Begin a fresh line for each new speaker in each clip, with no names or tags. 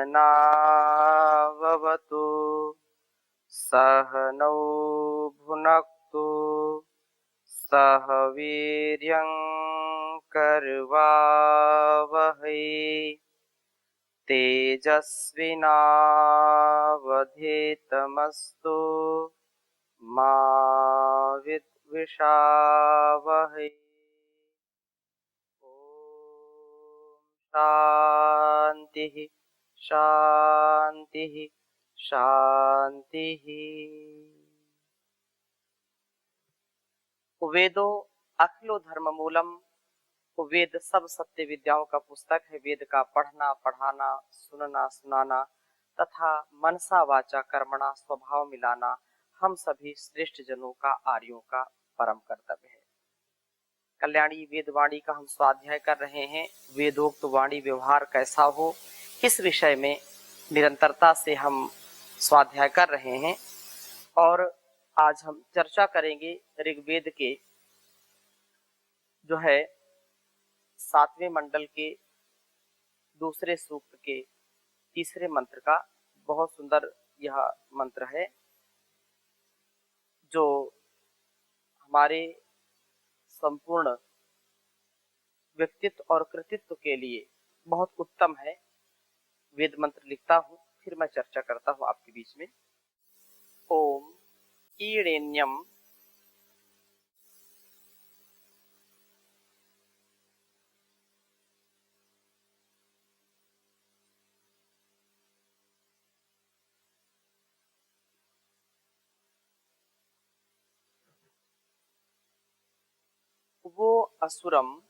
सहनाववतु सहनौ भुनक्तु सह वीर्यं करवावहै तेजस्विनावधीतमस्तु मा विद्विषावहै। शांति शांति शांति। वेदो अखिलो धर्म मूलम। वेद सब सत्य विद्याओं का पुस्तक है। वेद का पढ़ना, पढ़ाना, सुनना, सुनाना तथा मनसा वाचा कर्मणा स्वभाव मिलाना हम सभी श्रेष्ठ जनों का, आर्यों का परम कर्तव्य है। कल्याणी वेदवाणी का हम स्वाध्याय कर रहे हैं। वेदोक्त वाणी व्यवहार कैसा हो, इस विषय में निरंतरता से हम स्वाध्याय कर रहे हैं और आज हम चर्चा करेंगे ऋग्वेद के जो है 7वें मंडल के दूसरे सूक्त के तीसरे मंत्र का। बहुत सुंदर यह मंत्र है जो हमारे संपूर्ण व्यक्तित्व और कृतित्व के लिए बहुत उत्तम है। वेद मंत्र लिखता हूं, फिर मैं चर्चा करता हूं आपके बीच में। ओम ईरेण्यम वो असुरम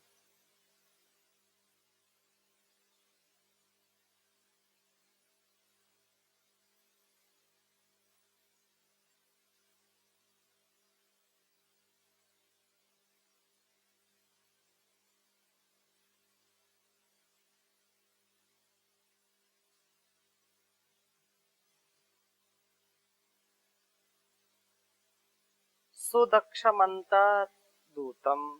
सुदक्षमन्तर्दूतम्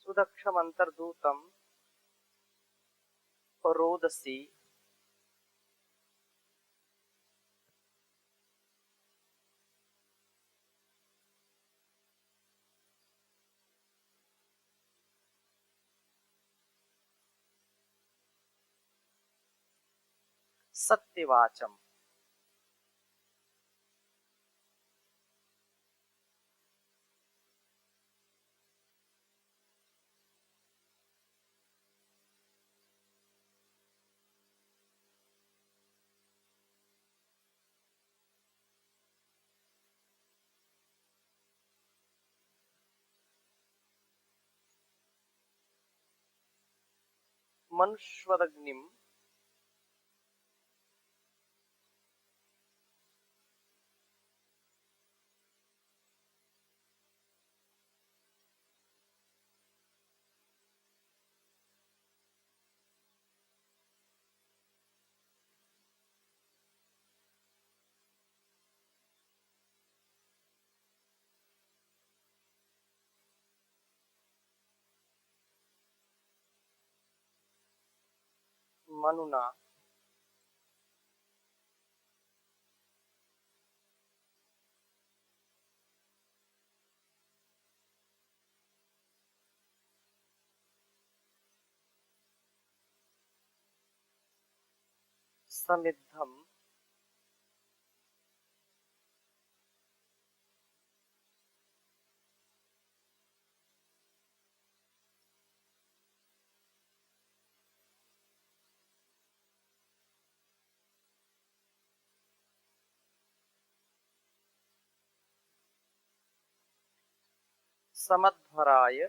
सुदक्षमन्तर्दूतम् रोदसी सत्यवाचम। मनुष्वदग्निम मनुना समिद्धम समध्वराय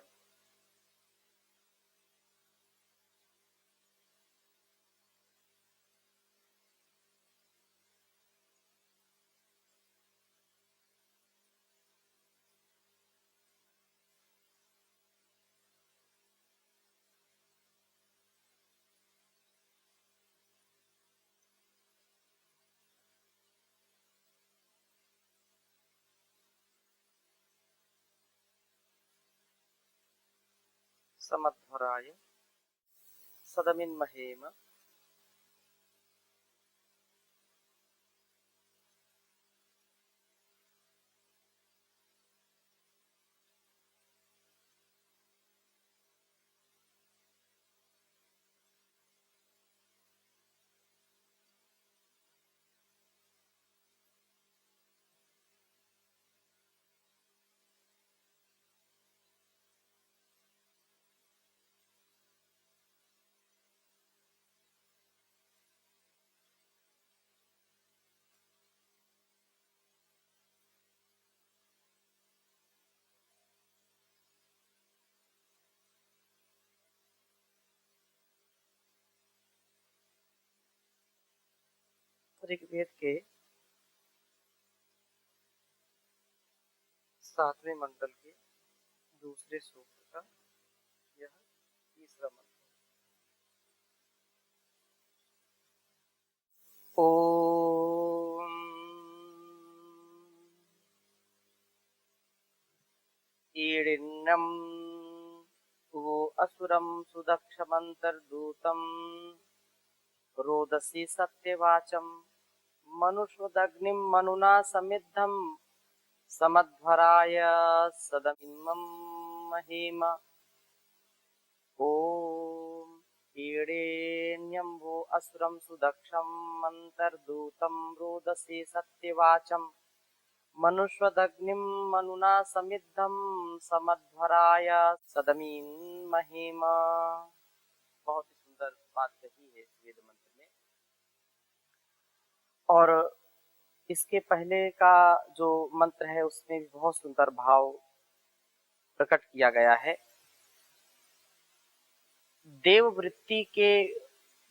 समध्वराय सदमिन्महेम ऋग्वेद के 7वें मंडल के दूसरे सूक्त का यह तीसरा मंत्र। ओम ईडिन्नम वो असुरम सुदक्षमंतर्दूतम रोदसी सत्यवाचम मनुष्वदग्निम मनुना समिद्धम समध्वराय सदमिन्मं महीम। ओम ईडेन्यं वो असुरं सुदक्षम् अन्तर्दूतं रोदसी सत्यवाचम मनुष्वदग्निं मनुना समिद्धं समध्वराय सदमिन्मं महीम। बहुत ही सुंदर बात कही है इस वेद मंत्र में। और इसके पहले का जो मंत्र है उसमें भी बहुत सुंदर भाव प्रकट किया गया है। देववृत्ति के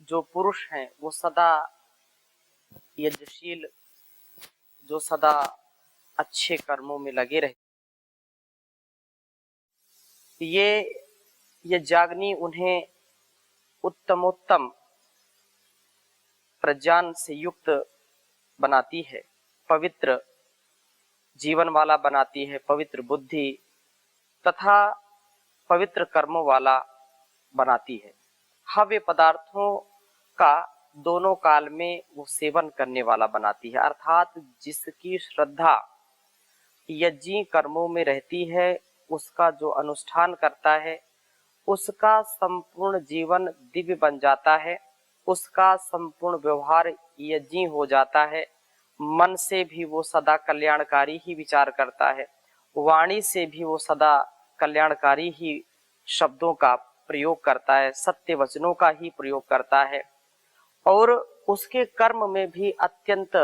जो पुरुष हैं वो सदा यज्ञशील, जो सदा अच्छे कर्मों में लगे रहे, ये जागनी उन्हें उत्तमोत्तम प्रज्ञान से युक्त बनाती है, पवित्र जीवन वाला बनाती है, पवित्र बुद्धि तथा पवित्र कर्मों वाला बनाती है। हव्य पदार्थों का दोनों काल में वो सेवन करने वाला बनाती है, अर्थात जिसकी श्रद्धा यज्ञ कर्मों में रहती है, उसका जो अनुष्ठान करता है, उसका संपूर्ण जीवन दिव्य बन जाता है, उसका संपूर्ण व्यवहार यज्ञ हो जाता है। मन से भी वो सदा कल्याणकारी ही विचार करता है, वाणी से भी वो सदा कल्याणकारी ही शब्दों का प्रयोग करता है, सत्य वचनों का ही प्रयोग करता है, और उसके कर्म में भी अत्यंत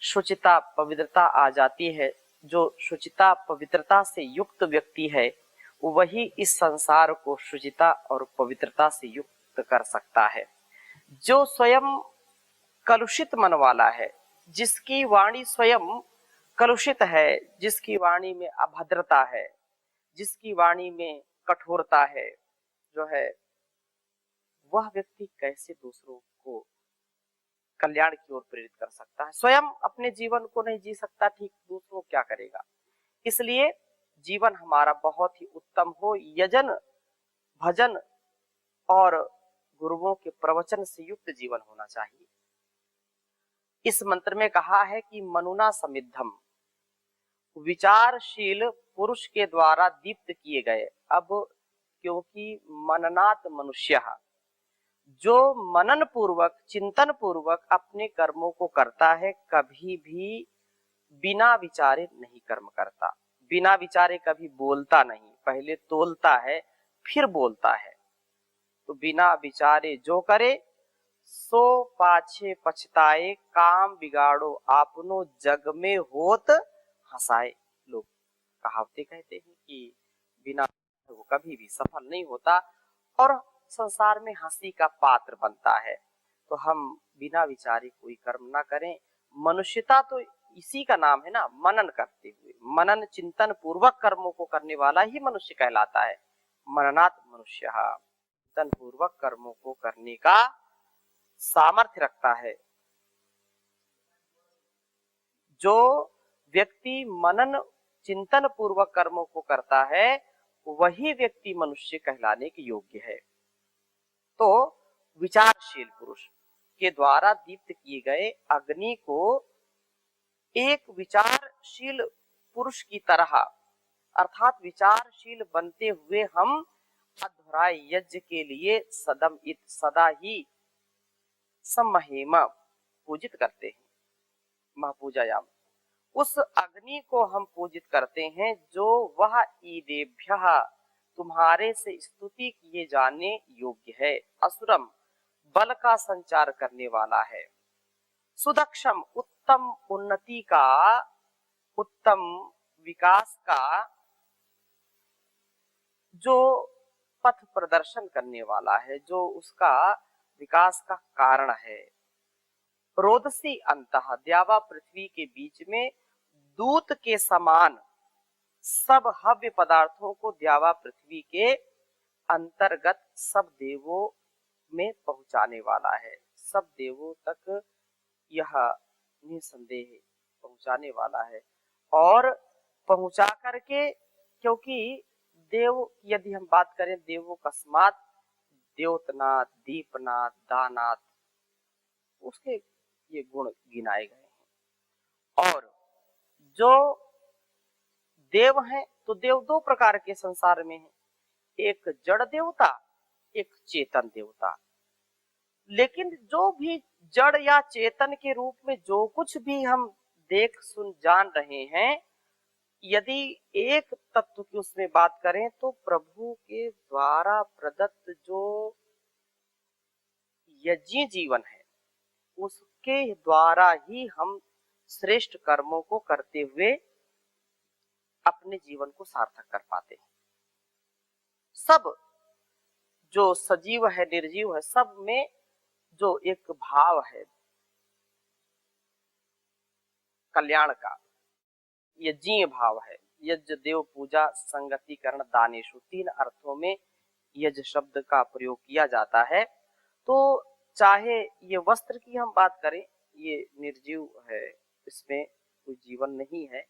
शुचिता पवित्रता आ जाती है। जो शुचिता पवित्रता से युक्त व्यक्ति है वही इस संसार को शुचिता और पवित्रता से युक्त कर सकता है। जो स्वयं कलुषित मन वाला है, जिसकी वाणी स्वयं कलुषित है, जिसकी वाणी में अभद्रता है, जिसकी वाणी में कठोरता है, जो है वह व्यक्ति कैसे दूसरों को कल्याण की ओर प्रेरित कर सकता है? स्वयं अपने जीवन को नहीं जी सकता, ठीक दूसरों क्या करेगा? इसलिए जीवन हमारा बहुत ही उत्तम हो, यजन भजन और गुरुओं के प्रवचन से युक्त जीवन होना चाहिए। इस मंत्र में कहा है कि मनुना समिद्धम, विचारशील पुरुष के द्वारा दीप्त किए गए। अब क्योंकि मननात् मनुष्य, जो मनन पूर्वक चिंतन पूर्वक अपने कर्मों को करता है, कभी भी बिना विचारे नहीं कर्म करता, बिना विचारे कभी बोलता नहीं, पहले तोलता है फिर बोलता है। तो बिना विचारे जो करे सो पाछे पछताए, काम बिगाड़ो आपनो जग में होत हंसाए। लोग कहावतें कहते हैं कि बिना वो कभी भी सफल नहीं होता और संसार में हंसी का पात्र बनता है। तो हम बिना विचारे कोई कर्म ना करें। मनुष्यता तो इसी का नाम है ना, मनन करते हुए, मनन चिंतन पूर्वक कर्मों को करने वाला ही मनुष्य कहलाता है। मननात् मनुष्य, चिंतन पूर्वक कर्मों को करने का सामर्थ्य रखता है। जो व्यक्ति मनन चिंतन पूर्वक कर्मों को करता है वही व्यक्ति मनुष्य कहलाने के योग्य है। तो विचारशील पुरुष के द्वारा दीप्त किए गए अग्नि को एक विचारशील पुरुष की तरह अर्थात विचारशील बनते हुए हम अध्वराय यज्ञ के लिए सदा ही सम्महेम पूजित करते हैं। महपूजायाम, उस अग्नि को हम पूजित करते हैं जो वह ईदेभ्यः तुम्हारे से स्तुति किए जाने योग्य है। असुरम, बल का संचार करने वाला है। सुदक्षम, उत्तम उन्नति का, उत्तम विकास का जो पथ प्रदर्शन करने वाला है, जो उसका विकास का कारण है। रोदसी अंतः, द्यावा पृथ्वी के बीच में दूत के समान सब हव्य पदार्थों को द्यावा पृथ्वी के अंतर्गत सब देवों में पहुंचाने वाला है। सब देवों तक यह निसंदेह पहुंचाने वाला है। और पहुंचा करके, क्योंकि देव, यदि हम बात करें देवों कस्मात, द्योतनाथ, दीपनाथ, दानाथ, उसके ये गुण गिनाए गए हैं। और जो देव हैं, तो देव दो प्रकार के संसार में हैं, एक जड़ देवता, एक चेतन देवता। लेकिन जो भी जड़ या चेतन के रूप में जो कुछ भी हम देख सुन जान रहे हैं, यदि एक तत्व की उसमें बात करें तो प्रभु के द्वारा प्रदत्त जो यज्ञ जीवन है, उसके द्वारा ही हम श्रेष्ठ कर्मों को करते हुए अपने जीवन को सार्थक कर पाते हैं। सब जो सजीव है, निर्जीव है, सब में जो एक भाव है कल्याण का, यज्ञीय भाव है। यज्ञ, देव पूजा, संगतिकरण, दानेशु, तीन अर्थों में यज्ञ शब्द का प्रयोग किया जाता है। तो चाहे ये वस्त्र की हम बात करें, ये निर्जीव है, इसमें कोई जीवन नहीं है,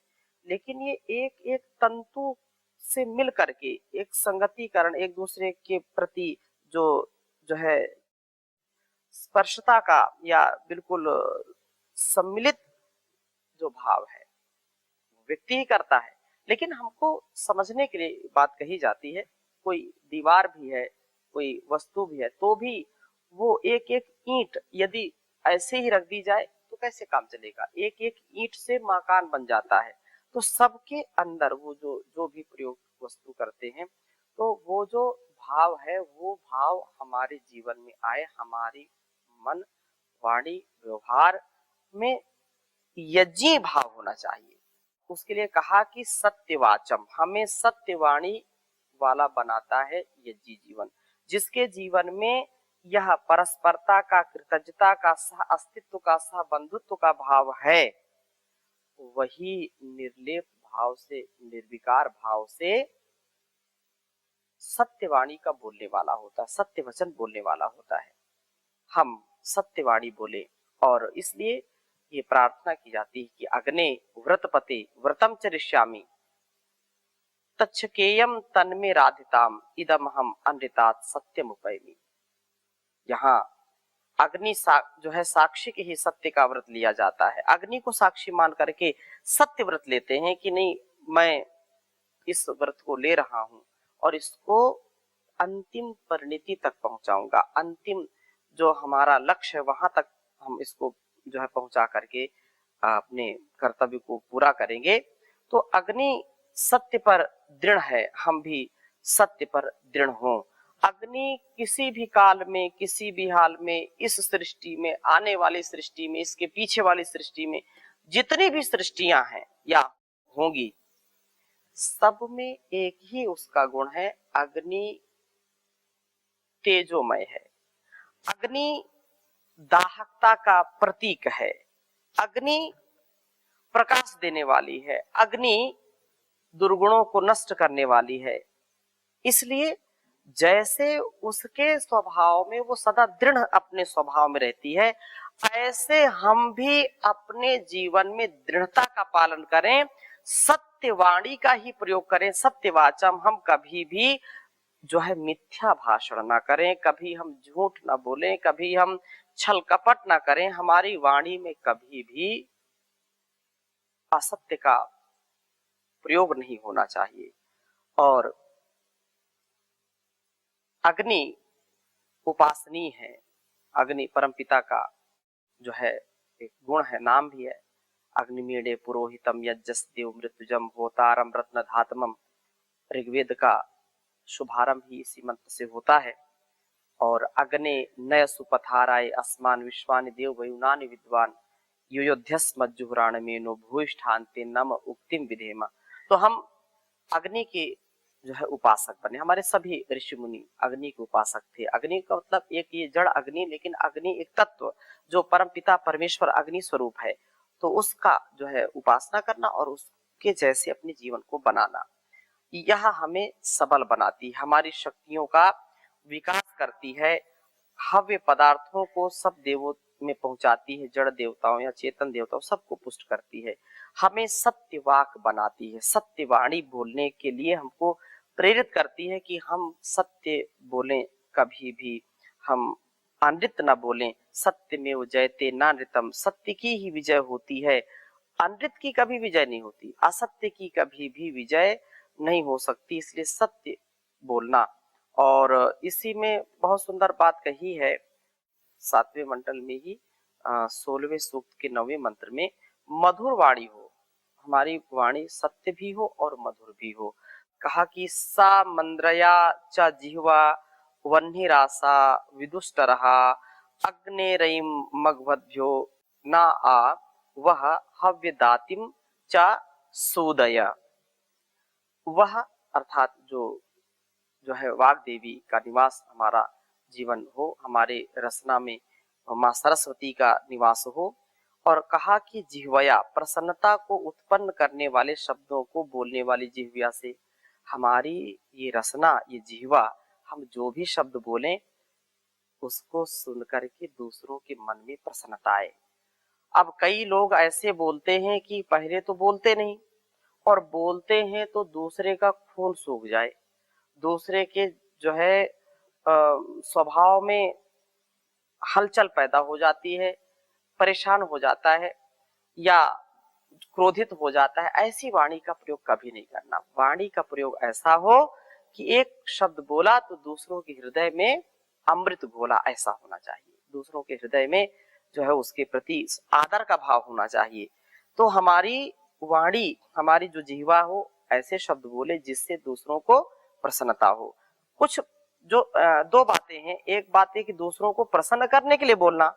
लेकिन ये एक एक तंतु से मिल करके एक संगतिकरण, एक दूसरे के प्रति जो जो है स्पर्शता का या बिल्कुल सम्मिलित जो भाव है व्यक्ति ही करता है। लेकिन हमको समझने के लिए बात कही जाती है, कोई दीवार भी है, कोई वस्तु भी है, तो भी वो एक एक ईंट यदि ऐसे ही रख दी जाए तो कैसे काम चलेगा? एक एक ईंट से मकान बन जाता है। तो सबके अंदर वो जो जो भी प्रयोग वस्तु करते हैं, तो वो जो भाव है, वो भाव हमारे जीवन में आए, हमारी मन, वाणी, व्यवहार में यज्ञी भाव होना चाहिए। उसके लिए कहा कि सत्यवाचम, हमें सत्यवाणी वाला बनाता है यज्ञी जीवन। जिसके जीवन में यह परस्परता का, कृतज्ञता का, सह अस्तित्व का, सह बंधुत्व का भाव है, वही निर्लेप भाव से, निर्विकार भाव से सत्यवाणी का बोलने वाला होता है, सत्य वचन बोलने वाला होता है। हम सत्यवाणी बोले, और इसलिए ये प्रार्थना की जाती है कि अग्ने व्रतपते व्रतम चरिष्यामि तच्छकेयम तन्मे राधिताम इदम हम अनृतात् सत्यम उपैमि। यहाँ अग्नि जो है साक्षी के ही सत्य का व्रत लिया जाता है। अग्नि को साक्षी मान करके सत्य व्रत लेते हैं कि नहीं, मैं इस व्रत को ले रहा हूं और इसको अंतिम परिणति तक पहुंचाऊंगा, अंतिम जो हमारा लक्ष्य है वहां तक हम इसको जो है पहुंचा करके अपने कर्तव्य को पूरा करेंगे। तो अग्नि सत्य पर दृढ़ है, हम भी सत्य पर दृढ़ हों। अग्नि किसी भी काल में, किसी भी हाल में, इस सृष्टि में, आने वाली सृष्टि में, इसके पीछे वाली सृष्टि में, जितनी भी सृष्टियां हैं या होंगी, सब में एक ही उसका गुण है, अग्नि तेजोमय है। अग्नि दाहकता का प्रतीक है, अग्नि प्रकाश देने वाली है, अग्नि दुर्गुणों को नष्ट करने वाली है। इसलिए जैसे उसके स्वभाव में वो सदा दृढ़ अपने स्वभाव में रहती है, ऐसे हम भी अपने जीवन में दृढ़ता का पालन करें, सत्य सत्यवाणी का ही प्रयोग करें, सत्यवाचम। हम कभी भी जो है मिथ्या भाषण ना करें, कभी हम झूठ ना बोलें, कभी हम छल कपट ना करें। हमारी वाणी में कभी भी असत्य का प्रयोग नहीं होना चाहिए। और अग्नि उपासनीय है, अग्नि परमपिता का जो है एक गुण है, नाम भी है। अग्निमीडे पुरोहितम यज्ञस्देव मृत्युजम होतारम रत्न धातमम। ऋग्वेद का शुभारंभ ही इसी मंत्र से होता है। और अग्ने नय सुपथाराय अस्मान विश्वानि देव वयुनानि विद्वान युयोध्यस्मज्जुहुराण मेनो भूष्ठान्ते नम उक्तिम विधेम। तो हम अग्नि के जो है उपासक बने। हमारे सभी ऋषि मुनि अग्नि के उपासक थे। अग्नि का मतलब एक ये जड़ अग्नि, लेकिन अग्नि एक तत्व जो परम पिता परमेश्वर अग्नि स्वरूप है, तो उसका जो है उपासना करना और उसके जैसे अपने जीवन को बनाना, यह हमें सबल बनाती है, हमारी शक्तियों का विकास करती है, हव्य पदार्थों को सब देवों में पहुंचाती है, जड़ देवताओं या चेतन देवताओं सबको पुष्ट करती है, हमें सत्यवाक बनाती है, सत्यवाणी बोलने के लिए हमको प्रेरित करती है कि हम सत्य बोलें, कभी भी हम अनृत न बोलें। सत्य में जयते नानृतम, सत्य की ही विजय होती है, अनृत की कभी विजय नहीं होती, असत्य की कभी भी विजय नहीं हो सकती। इसलिए सत्य बोलना। और इसी में बहुत सुंदर बात कही है 7वें मंडल में ही 16वें सूक्त के 9वें मंत्र में, मधुर वाणी हो, हमारी वाणी सत्य भी हो और मधुर भी हो। कहा कि सा मंद्रया च जिह्वा वह्निरासा विदुष्टरहा अग्नेरयिम मघवद्भ्यो ना आ वह हव्यदातिम च सूदय। वह अर्थात जो है वाग देवी का निवास हमारा जीवन हो, हमारे रसना में माँ सरस्वती का निवास हो। और कहा कि जिह्वया, प्रसन्नता को उत्पन्न करने वाले शब्दों को बोलने वाली जिह्वा से हमारी ये रसना, ये जिह्वा, हम जो भी शब्द बोलें उसको सुन करके दूसरों के मन में प्रसन्नता आए। अब कई लोग ऐसे बोलते हैं कि पहले तो बोलते नहीं, और बोलते हैं तो दूसरे का खून सूख जाए, दूसरे के जो है स्वभाव में हलचल पैदा हो जाती है, परेशान हो जाता है या क्रोधित हो जाता है। ऐसी वाणी का प्रयोग कभी नहीं करना। वाणी का प्रयोग ऐसा हो कि एक शब्द बोला तो दूसरों के हृदय में अमृत घोला, ऐसा होना चाहिए। दूसरों के हृदय में जो है उसके प्रति आदर का भाव होना चाहिए। तो हमारी वाणी, हमारी जो जिह्वा हो, ऐसे शब्द बोले जिससे दूसरों को प्रसन्नता हो। कुछ जो दो बातें हैं, एक बात है कि दूसरों को प्रसन्न करने के लिए बोलना,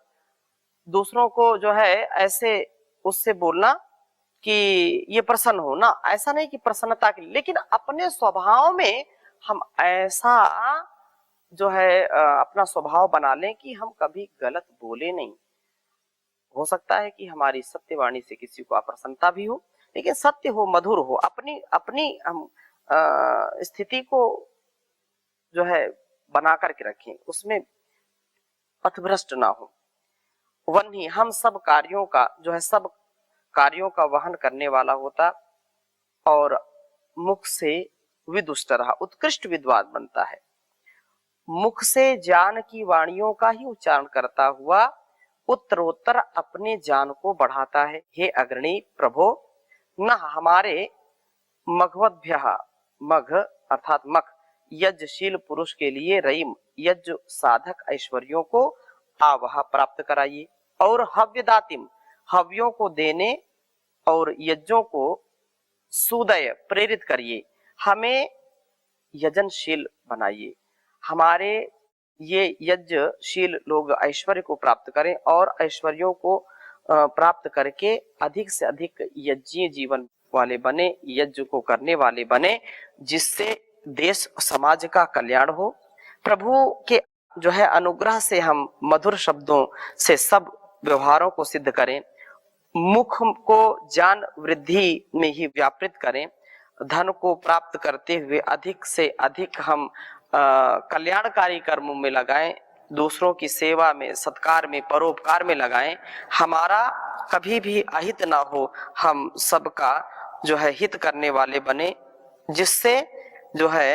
दूसरों को जो है ऐसे उससे बोलना कि ये प्रसन्न हो ना, ऐसा नहीं कि प्रसन्नता के लिए, लेकिन अपने स्वभाव में हम ऐसा जो है अपना स्वभाव बना लें कि हम कभी गलत बोले नहीं। हो सकता है कि हमारी सत्यवाणी से किसी को अप्रसन्नता भी हो, लेकिन सत्य हो, मधुर हो, अपनी अपनी हम स्थिति को जो है बना करके रखें, उसमें पथभ्रष्ट ना हो। वही हम सब कार्यों का जो है, सब कार्यों का वहन करने वाला होता और मुख से विदुष्ट रहा, उत्कृष्ट विद्वान बनता है। मुख से ज्ञान की वाणियों का ही उच्चारण करता हुआ उत्तरोत्तर अपने ज्ञान को बढ़ाता है। हे अग्रणी प्रभो, न हमारे मघवद्भ्य, मघ अर्थात मख, यज्ञशील पुरुष के लिए रईम, यज्ञ साधक ऐश्वर्यों को आवह प्राप्त कराइए, और हव्यदातिम, हव्यों को देने और यज्ञों को सुदय प्रेरित करिए, हमें यजनशील बनाइए। हमारे ये यज्ञशील लोग ऐश्वर्य को प्राप्त करें और ऐश्वर्यों को प्राप्त करके अधिक से अधिक यज्ञीय जीवन वाले बने, यज्ञ को करने वाले बने, जिससे देश समाज का कल्याण हो। प्रभु के जो है अनुग्रह से हम मधुर शब्दों से सब व्यवहारों को सिद्ध करें, मुख को ज्ञान वृद्धि में ही व्यापृत करें, धन को प्राप्त करते हुए अधिक से अधिक हम कल्याणकारी कर्मों में लगाएं, दूसरों की सेवा में, सत्कार में, परोपकार में लगाएं। हमारा कभी भी अहित ना हो, हम सबका जो है हित करने वाले बने, जिससे जो है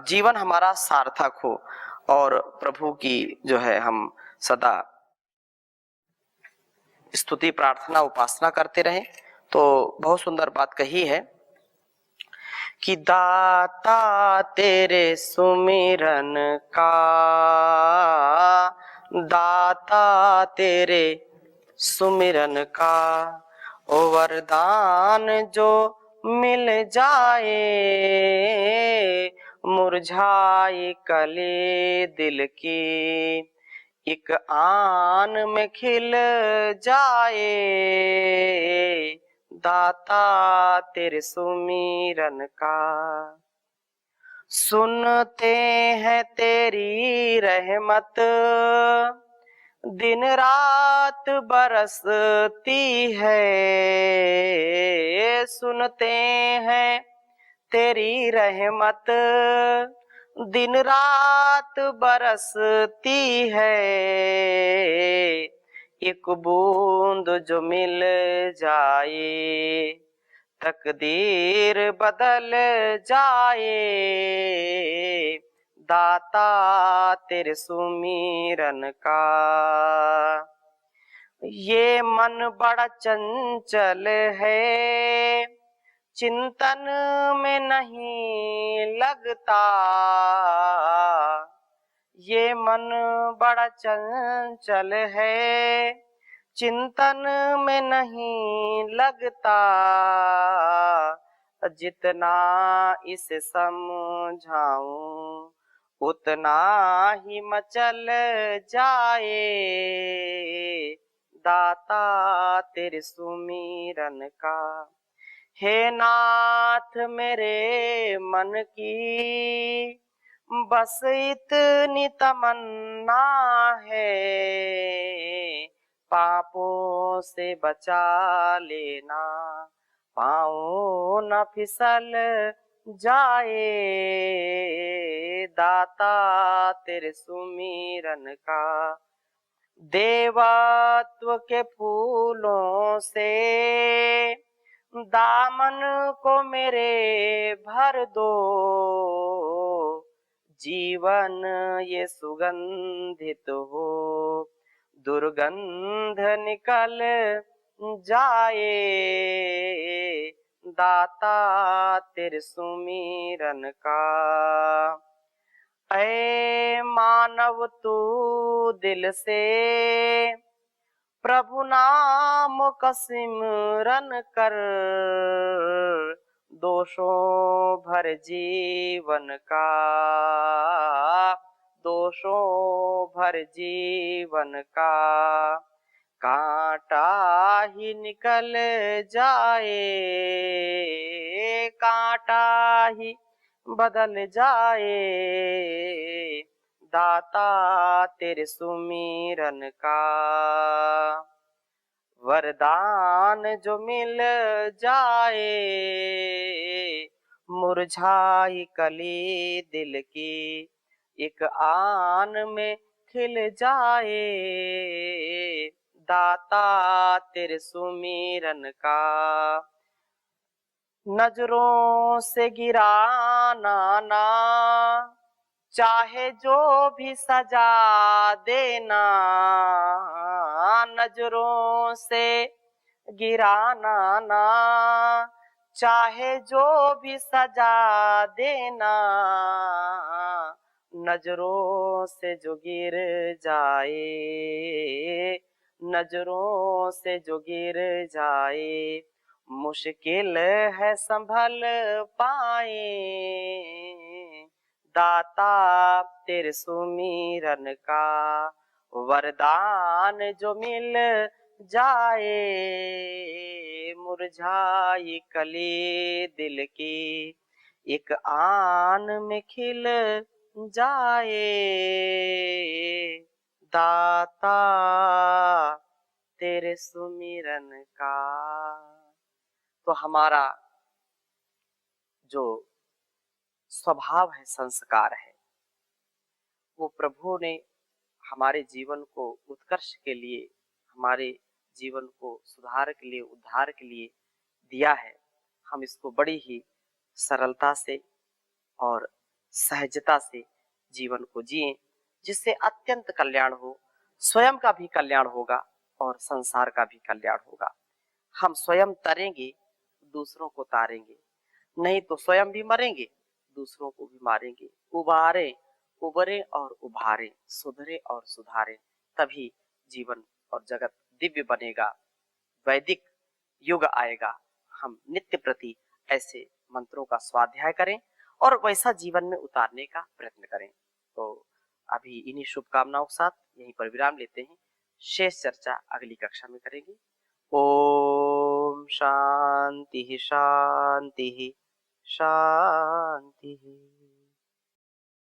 जीवन हमारा सार्थक हो और प्रभु की जो है हम सदा स्तुति प्रार्थना उपासना करते रहें। तो बहुत सुंदर बात कही है कि दाता तेरे सुमिरन का, दाता तेरे सुमिरन का, ओ वरदान जो मिल जाए, मुरझाई कली दिल की एक आन में खिल जाए, दाता तेरे सुमिरन का। सुनते हैं तेरी रहमत दिन रात बरसती है, सुनते हैं तेरी रहमत दिन रात बरसती है, एक बूंद जो मिल जाए तकदीर बदल जाए, दाता तेरे सुमिरन का। ये मन बड़ा चंचल है, चिंतन में नहीं लगता, ये मन बड़ा चंचल है, चिंतन में नहीं लगता, जितना इसे समझाऊं उतना ही मचल जाए, दाता तेरे सुमिरन का। हे नाथ मेरे मन की बस इतनी तमन्ना है, पापों से बचा लेना पाँव न फिसल जाए, दाता तेरे सुमिरन का। देवत्व के फूलों से दामन को मेरे भर दो, जीवन ये सुगंधित हो दुर्गंध निकल जाए, दाता तेरे सुमिरन का। ऐ मानव तू दिल से प्रभु नाम का सिमरन कर, दोषों भर जीवन का, दोषों भर जीवन का कांटा ही निकल जाए, कांटा ही बदल जाए, दाता तेरे सुमिरन का। वरदान जो मिल जाए, मुरझाई कली दिल की एक आन में खिल जाए, दाता तेरे सुमिरन का। नजरों से गिराना ना चाहे जो भी सजा देना, नजरों से गिराना ना चाहे जो भी सजा देना, नजरों से जो गिर जाए, नजरों से जो गिर जाए, मुश्किल है संभल पाए, दाता तेरे सुमिरन का। वरदान जो मिल जाए, मुरझाई कली दिल की एक आन में खिल जाए, दाता तेरे सुमिरन का। तो हमारा जो स्वभाव है, संस्कार है, वो प्रभु ने हमारे जीवन को उत्कर्ष के लिए, हमारे जीवन को सुधार के लिए, उद्धार के लिए दिया है। हम इसको बड़ी ही सरलता से और सहजता से जीवन को जिएं, जिससे अत्यंत कल्याण हो, स्वयं का भी कल्याण होगा और संसार का भी कल्याण होगा। हम स्वयं तरेंगे, दूसरों को तारेंगे, नहीं तो स्वयं भी मरेंगे, दूसरों को भी मारेंगे। उबारे, उबरे और उभारे, सुधरे और सुधारे, तभी जीवन और जगत दिव्य बनेगा, वैदिक युग आएगा। हम नित्य प्रति ऐसे मंत्रों का स्वाध्याय करें और वैसा जीवन में उतारने का प्रयत्न करें। तो अभी इन्हीं शुभकामनाओं के साथ यहीं पर विराम लेते हैं। शेष चर्चा अगली कक्षा में करेंगे। ओम शांति शांति शांति।